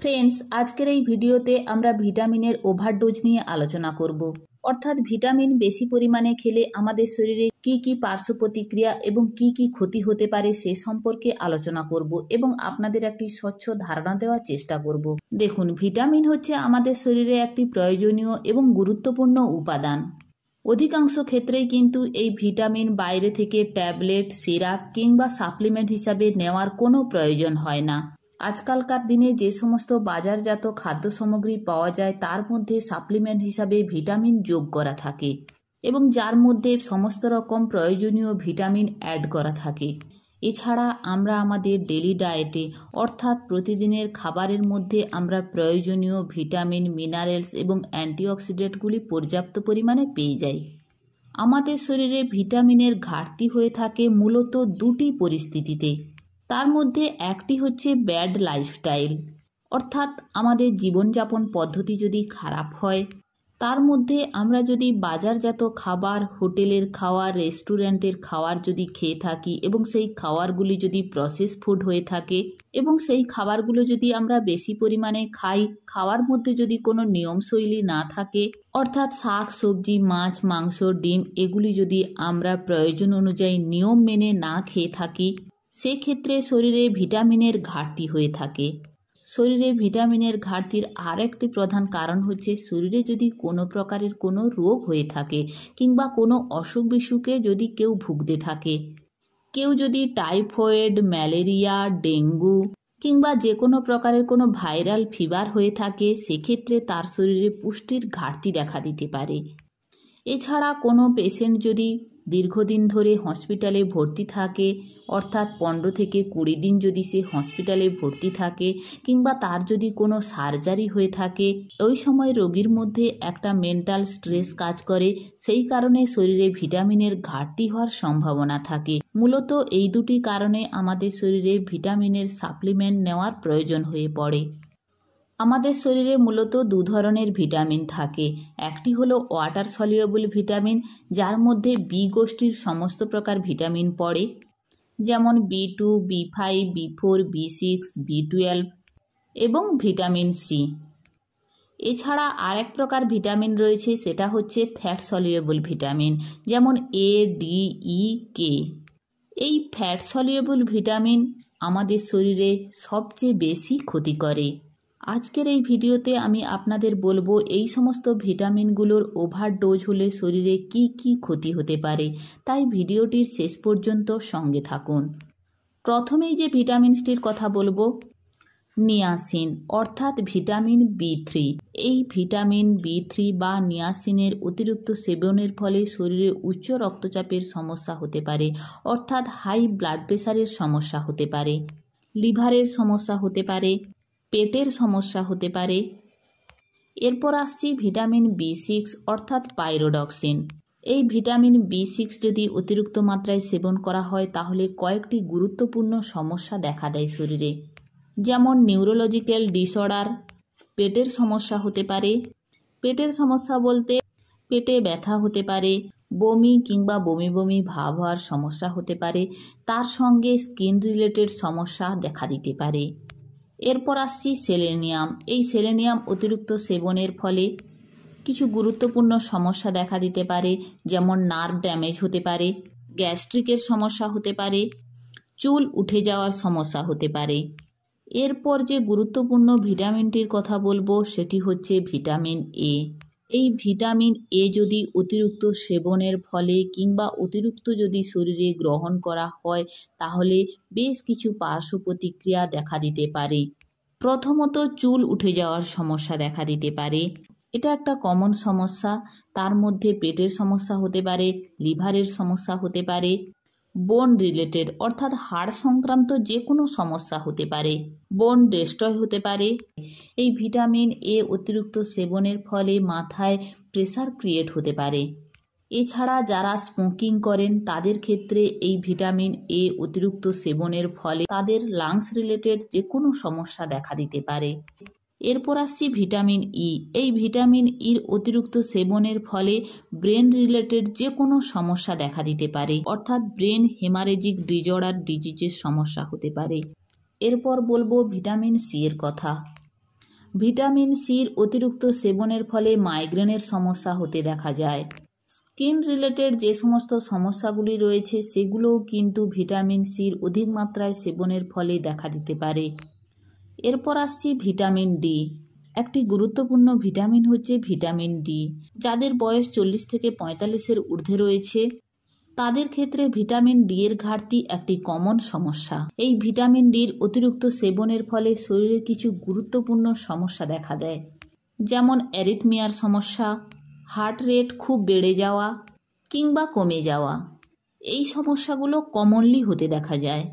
Friends, আজকের এই ভিডিওতে আমরা ভিটামিনের ওভারডোজ নিয়ে আলোচনা করব। অর্থাৎ ভিটামিন বেশি পরিমাণে খেলে আমাদের শরীরে কি কি পার্শ্ব প্রতিক্রিয়া এবং কি কি ক্ষতি হতে পারে সে সম্পর্কে আলোচনা করব এবং আপনাদের একটি স্বচ্ছ ধারণা দেওয়ার চেষ্টা করব। দেখুন, ভিটামিন হচ্ছে আমাদের শরীরে একটি প্রয়োজনীয় এবং গুরুত্বপূর্ণ উপাদান। অধিকাংশ ক্ষেত্রেই কিন্তু এই ভিটামিন বাইরে থেকে ট্যাবলেট, সিরাপ কিংবা সাপ্লিমেন্ট হিসাবে নেওয়ার কোনো প্রয়োজন হয় না। আজকালকার দিনে যে সমস্ত বাজারজাত খাদ্য সামগ্রী পাওয়া যায় তার মধ্যে সাপ্লিমেন্ট হিসাবে ভিটামিন যোগ করা থাকে এবং যার মধ্যে সমস্ত রকম প্রয়োজনীয় ভিটামিন অ্যাড করা থাকে। এছাড়া আমরা আমাদের ডেলি ডায়েটে অর্থাৎ প্রতিদিনের খাবারের মধ্যে আমরা প্রয়োজনীয় ভিটামিন, মিনারেলস এবং অ্যান্টিঅক্সিডেন্টগুলি পর্যাপ্ত পরিমাণে পেয়ে যাই। আমাদের শরীরে ভিটামিনের ঘাটতি হয়ে থাকে মূলত দুটি পরিস্থিতিতে। তার মধ্যে একটি হচ্ছে ব্যাড লাইফস্টাইল, অর্থাৎ আমাদের জীবনযাপন পদ্ধতি যদি খারাপ হয়, তার মধ্যে আমরা যদি বাজারজাত খাবার, হোটেলের খাবার, রেস্টুরেন্টের খাবার যদি খেয়ে থাকি এবং সেই খাবারগুলি যদি প্রসেস ফুড হয়ে থাকে এবং সেই খাবারগুলো যদি আমরা বেশি পরিমাণে খাই, খাওয়ার মধ্যে যদি কোনো নিয়মশৈলী না থাকে, অর্থাৎ শাক সবজি, মাছ, মাংস, ডিম এগুলি যদি আমরা প্রয়োজন অনুযায়ী নিয়ম মেনে না খেয়ে থাকি, সেক্ষেত্রে শরীরে ভিটামিনের ঘাটতি হয়ে থাকে। শরীরে ভিটামিনের ঘাটতির আর একটি প্রধান কারণ হচ্ছে শরীরে যদি কোনো প্রকারের কোনো রোগ হয়ে থাকে কিংবা কোনো অসুখ বিসুখে যদি কেউ ভুগতে থাকে, কেউ যদি টাইফয়েড, ম্যালেরিয়া, ডেঙ্গু কিংবা যে কোনো প্রকারের কোনো ভাইরাল ফিভার হয়ে থাকে, সেক্ষেত্রে তার শরীরে পুষ্টির ঘাটতি দেখা দিতে পারে। এছাড়া কোনো পেশেন্ট যদি দীর্ঘদিন ধরে হসপিটালে ভর্তি থাকে, অর্থাৎ 15 থেকে 20 দিন যদি সে হসপিটালে ভর্তি থাকে কিংবা তার যদি কোনো সার্জারি হয়ে থাকে, ওই সময় রোগীর মধ্যে একটা মেন্টাল স্ট্রেস কাজ করে, সেই কারণে শরীরে ভিটামিনের ঘাটতি হওয়ার সম্ভাবনা থাকে। মূলত এই দুটি কারণে আমাদের শরীরে ভিটামিনের সাপ্লিমেন্ট নেওয়ার প্রয়োজন হয়ে পড়ে। আমাদের শরীরে মূলত দু ধরনের ভিটামিন থাকে। একটি হলো ওয়াটার সলিউবল ভিটামিন, যার মধ্যে বি গোষ্ঠীর সমস্ত প্রকার ভিটামিন পড়ে, যেমন B2, B5, B4, B6, B12 এবং ভিটামিন সি। এছাড়া আরেক প্রকার ভিটামিন রয়েছে, সেটা হচ্ছে ফ্যাট সলিউবল ভিটামিন, যেমন A, D, E, K। এই ফ্যাট সলিউবল ভিটামিন আমাদের শরীরে সবচেয়ে বেশি ক্ষতি করে। আজকের এই ভিডিওতে আমি আপনাদের বলবো এই সমস্ত ভিটামিনগুলোর ওভারডোজ হলে শরীরে কি কি ক্ষতি হতে পারে, তাই ভিডিওটির শেষ পর্যন্ত সঙ্গে থাকুন। প্রথমেই যে ভিটামিনটির কথা বলবো, নিয়াসিন অর্থাৎ ভিটামিন B3। এই ভিটামিন B3 বা নিয়াসিনের অতিরিক্ত সেবনের ফলে শরীরে উচ্চ রক্তচাপের সমস্যা হতে পারে, অর্থাৎ হাই ব্লাড প্রেশারের সমস্যা হতে পারে, লিভারের সমস্যা হতে পারে, পেটের সমস্যা হতে পারে। এরপর আসছি ভিটামিন B6 অর্থাৎ পাইরোডক্সিন। এই ভিটামিন B6 যদি অতিরিক্ত মাত্রায় সেবন করা হয় তাহলে কয়েকটি গুরুত্বপূর্ণ সমস্যা দেখা দেয় শরীরে, যেমন নিউরোলজিক্যাল ডিসঅর্ডার, পেটের সমস্যা হতে পারে। পেটের সমস্যা বলতে পেটে ব্যথা হতে পারে, বমি কিংবা বমি বমি ভাব হওয়ার সমস্যা হতে পারে, তার সঙ্গে স্কিন রিলেটেড সমস্যা দেখা দিতে পারে। এরপর আসছি সেলেনিয়াম। এই সেলেনিয়াম অতিরিক্ত সেবনের ফলে কিছু গুরুত্বপূর্ণ সমস্যা দেখা দিতে পারে, যেমন নার্ভ ড্যামেজ হতে পারে, গ্যাস্ট্রিকের সমস্যা হতে পারে, চুল উঠে যাওয়ার সমস্যা হতে পারে। এরপর যে গুরুত্বপূর্ণ ভিটামিনটির কথা বলবো সেটি হচ্ছে ভিটামিন এ। এই ভিটামিন এ যদি অতিরিক্ত সেবনের ফলে কিংবা অতিরিক্ত যদি শরীরে গ্রহণ করা হয় তাহলে বেশ কিছু পার্শ্ব প্রতিক্রিয়া দেখা দিতে পারে। প্রথমত চুল উঠে যাওয়ার সমস্যা দেখা দিতে পারে, এটা একটা কমন সমস্যা। তার মধ্যে পেটের সমস্যা হতে পারে, লিভারের সমস্যা হতে পারে, বোন রিলেটেড অর্থাৎ হাড় সংক্রান্ত যে কোনো সমস্যা হতে পারে, বোন ডিস্ট্রয় হতে পারে। এই ভিটামিন এ অতিরিক্ত সেবনের ফলে মাথায় প্রেসার ক্রিয়েট হতে পারে। এছাড়া যারা স্মোকিং করেন তাদের ক্ষেত্রে এই ভিটামিন এ অতিরিক্ত সেবনের ফলে তাদের লাংস রিলেটেড যে কোনো সমস্যা দেখা দিতে পারে। এরপর আসছি ভিটামিন ই। এই ভিটামিন ইর অতিরিক্ত সেবনের ফলে ব্রেন রিলেটেড যে কোনো সমস্যা দেখা দিতে পারে, অর্থাৎ ব্রেন হেমারেজিক ডিজঅর্ডার ডিজিজের সমস্যা হতে পারে। এরপর বলবো ভিটামিন সি এর কথা। ভিটামিন সির অতিরিক্ত সেবনের ফলে মাইগ্রেনের সমস্যা হতে দেখা যায়। স্কিন রিলেটেড যে সমস্ত সমস্যাগুলি রয়েছে সেগুলোও কিন্তু ভিটামিন সির অধিক মাত্রায় সেবনের ফলে দেখা দিতে পারে। এরপর আসছি ভিটামিন ডি। একটি গুরুত্বপূর্ণ ভিটামিন হচ্ছে ভিটামিন ডি। যাদের বয়স 40 থেকে 45-এর ঊর্ধ্বে রয়েছে তাদের ক্ষেত্রে ভিটামিন ডি এর ঘাটতি একটি কমন সমস্যা। এই ভিটামিন ডির অতিরিক্ত সেবনের ফলে শরীরে কিছু গুরুত্বপূর্ণ সমস্যা দেখা দেয়, যেমন অ্যারিথমিয়ার সমস্যা, হার্ট রেট খুব বেড়ে যাওয়া কিংবা কমে যাওয়া। এই সমস্যাগুলো কমনলি হতে দেখা যায়।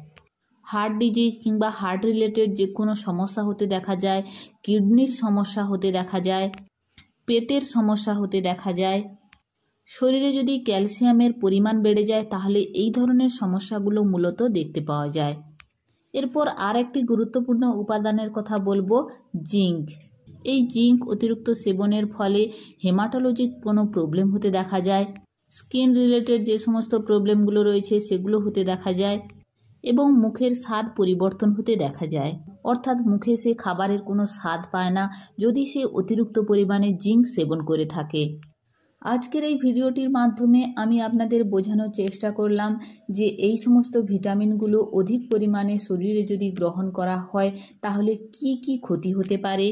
হার্ট ডিজিজ কিংবা হার্ট রিলেটেড যে কোনো সমস্যা হতে দেখা যায়, কিডনির সমস্যা হতে দেখা যায়, পেটের সমস্যা হতে দেখা যায়। শরীরে যদি ক্যালসিয়ামের পরিমাণ বেড়ে যায় তাহলে এই ধরনের সমস্যাগুলো মূলত দেখতে পাওয়া যায়। এরপর আর একটি গুরুত্বপূর্ণ উপাদানের কথা বলবো, জিঙ্ক। এই জিঙ্ক অতিরিক্ত সেবনের ফলে হেমাটোলজিক কোনো প্রবলেম হতে দেখা যায়, স্কিন রিলেটেড যে সমস্ত প্রবলেমগুলো রয়েছে সেগুলো হতে দেখা যায় এবং মুখের স্বাদ পরিবর্তন হতে দেখা যায়। অর্থাৎ মুখে সে খাবারের কোনো স্বাদ পায় না যদি সে অতিরিক্ত পরিমাণে জিঙ্ক সেবন করে থাকে। আজকের এই ভিডিওটির মাধ্যমে আমি আপনাদের বোঝানোর চেষ্টা করলাম যে এই সমস্ত ভিটামিনগুলো অধিক পরিমাণে শরীরে যদি গ্রহণ করা হয় তাহলে কি কি ক্ষতি হতে পারে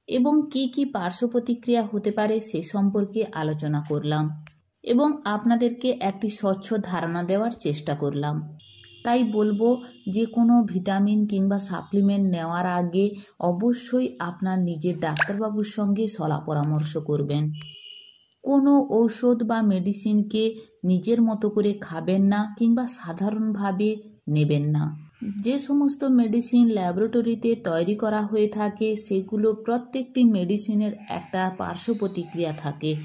এবং কি কি পার্শ্ব প্রতিক্রিয়া হতে পারে সে সম্পর্কে আলোচনা করলাম এবং আপনাদেরকে একটি স্বচ্ছ ধারণা দেওয়ার চেষ্টা করলাম। তাই বলবো যে কোনো ভিটামিন কিংবা সাপ্লিমেন্ট নেওয়ার আগে অবশ্যই আপনার নিজের ডাক্তারবাবুর সঙ্গে সলা পরামর্শ করবেন। কোনো ঔষধ বা মেডিসিনকে নিজের মতো করে খাবেন না কিংবা সাধারণভাবে নেবেন না। যে সমস্ত মেডিসিন ল্যাবরেটরিতে তৈরি করা হয়ে থাকে সেগুলো প্রত্যেকটি মেডিসিনের একটা পার্শ্ব প্রতিক্রিয়া থাকে।